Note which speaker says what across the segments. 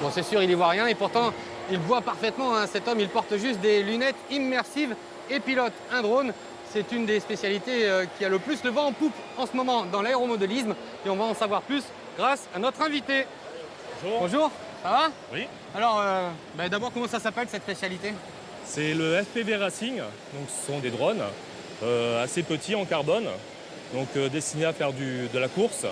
Speaker 1: Bon, c'est sûr, il y voit rien et pourtant, il voit parfaitement, hein. Cet homme, il porte juste des lunettes immersives et pilote un drone. C'est une des spécialités qui a le plus le vent en poupe en ce moment dans l'aéromodélisme. Et on va en savoir plus grâce à notre invité.
Speaker 2: Bonjour.
Speaker 1: Bonjour, ça va?
Speaker 2: Oui.
Speaker 1: Alors, d'abord, comment ça s'appelle cette spécialité?
Speaker 2: C'est le FPV Racing. Donc, ce sont des drones assez petits en carbone, donc destinés à faire de la course.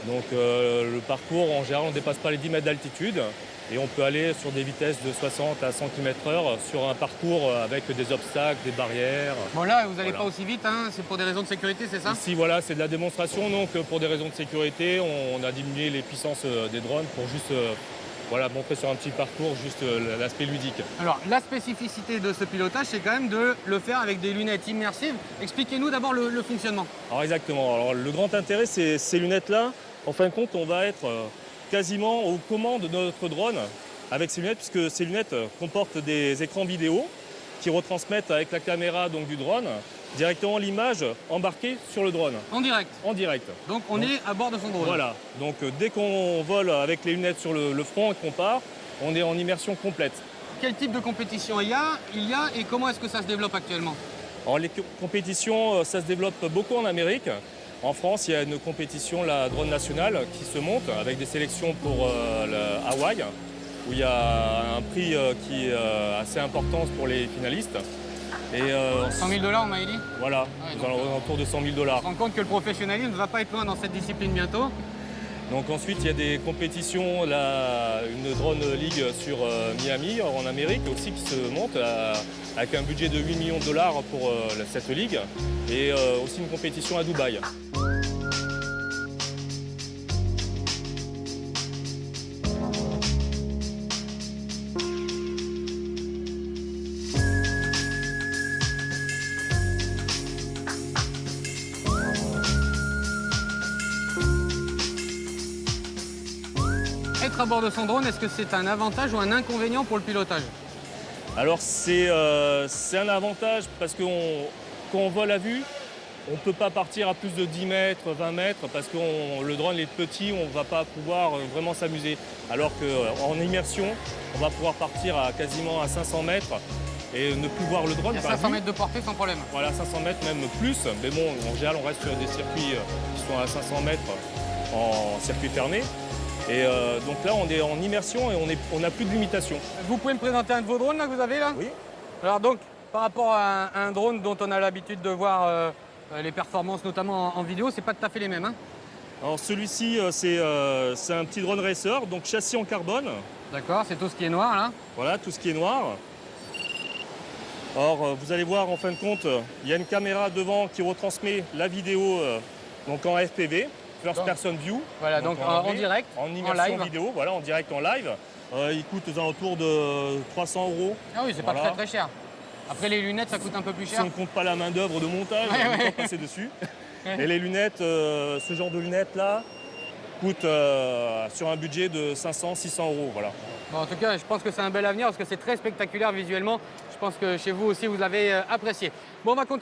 Speaker 2: Donc, le parcours, en général, on ne dépasse pas les 10 mètres d'altitude. Et on peut aller sur des vitesses de 60 à 100 km/h sur un parcours avec des obstacles, des barrières.
Speaker 1: Bon, là, vous n'allez
Speaker 2: Voilà.
Speaker 1: pas aussi vite, hein. C'est pour des raisons de sécurité, c'est ça?
Speaker 2: Ici, voilà, c'est de la démonstration. Donc, pour des raisons de sécurité, on a diminué les puissances des drones pour juste voilà, montrer sur un petit parcours juste l'aspect ludique.
Speaker 1: Alors, la spécificité de ce pilotage, c'est quand même de le faire avec des lunettes immersives. Expliquez-nous d'abord le fonctionnement.
Speaker 2: Alors exactement. Alors, le grand intérêt, c'est ces lunettes-là. En fin de compte, on va être quasiment aux commandes de notre drone avec ces lunettes, puisque ces lunettes comportent des écrans vidéo qui retransmettent avec la caméra donc, du drone directement l'image embarquée sur le drone,
Speaker 1: En direct.
Speaker 2: en direct.
Speaker 1: Donc, on est à bord de son drone.
Speaker 2: Voilà. Donc dès qu'on vole avec les lunettes sur le front et qu'on part, on est en immersion complète.
Speaker 1: Quel type de compétition il y a et comment est-ce que ça se développe actuellement?
Speaker 2: Alors les compétitions, ça se développe beaucoup en Amérique. En France, il y a une compétition, la Drone Nationale, qui se monte avec des sélections pour Hawaï, où il y a un prix qui est assez important pour les finalistes. Et
Speaker 1: 100 000 $, on m'avait dit?
Speaker 2: voilà,
Speaker 1: Ouais,
Speaker 2: aux alentours de 100 000 $.
Speaker 1: On se rend compte que le professionnalisme ne va pas être loin dans cette discipline bientôt.
Speaker 2: Donc ensuite, il y a des compétitions, une Drone League sur Miami, en Amérique aussi, qui se monte avec un budget de 8 millions de dollars pour cette ligue. Et aussi une compétition à Dubaï.
Speaker 1: Être à bord de son drone, est-ce que c'est un avantage ou un inconvénient pour le pilotage?
Speaker 2: Alors c'est un avantage parce que quand on vole à vue, on ne peut pas partir à plus de 10 mètres, 20 mètres parce que le drone est petit, on ne va pas pouvoir vraiment s'amuser. Alors qu'en immersion, on va pouvoir partir à quasiment à 500 mètres et ne plus voir le drone.
Speaker 1: Il y a
Speaker 2: par
Speaker 1: 500
Speaker 2: vue.
Speaker 1: mètres de portée sans problème.
Speaker 2: Voilà, 500 mètres, même plus. Mais bon, en général, on reste sur des circuits qui sont à 500 mètres en circuit fermé. Et donc là, on est en immersion et on n'a plus de limitation.
Speaker 1: Vous pouvez me présenter un de vos drones là, que vous avez là?
Speaker 2: Oui.
Speaker 1: Alors donc, par rapport à un drone dont on a l'habitude de voir les performances, notamment en vidéo, c'est pas tout à fait les mêmes, hein?
Speaker 2: Alors celui-ci, c'est un petit drone racer, donc châssis en carbone.
Speaker 1: D'accord, c'est tout ce qui est noir là.
Speaker 2: Voilà, tout ce qui est noir. Alors vous allez voir, en fin de compte, il y a une caméra devant qui retransmet la vidéo donc en FPV, First Person View.
Speaker 1: Voilà, donc en
Speaker 2: anglais,
Speaker 1: direct,
Speaker 2: en
Speaker 1: en
Speaker 2: immersion
Speaker 1: live.
Speaker 2: vidéo, voilà, en direct, en live. Il coûte aux alentours de 300 €.
Speaker 1: Ah oui, c'est
Speaker 2: Voilà.
Speaker 1: pas très cher. Après les lunettes, ça coûte un peu plus
Speaker 2: Si
Speaker 1: cher.
Speaker 2: on ne compte pas la main d'œuvre de montage,
Speaker 1: Ouais,
Speaker 2: on
Speaker 1: ouais.
Speaker 2: peut pas passer dessus. Et les lunettes, ce genre de lunettes là, coûtent sur un budget de 500-600 €. Voilà.
Speaker 1: Bon, en tout cas, je pense que c'est un bel avenir parce que c'est très spectaculaire visuellement. Je pense que chez vous aussi, vous l'avez apprécié. Bon, on va continuer.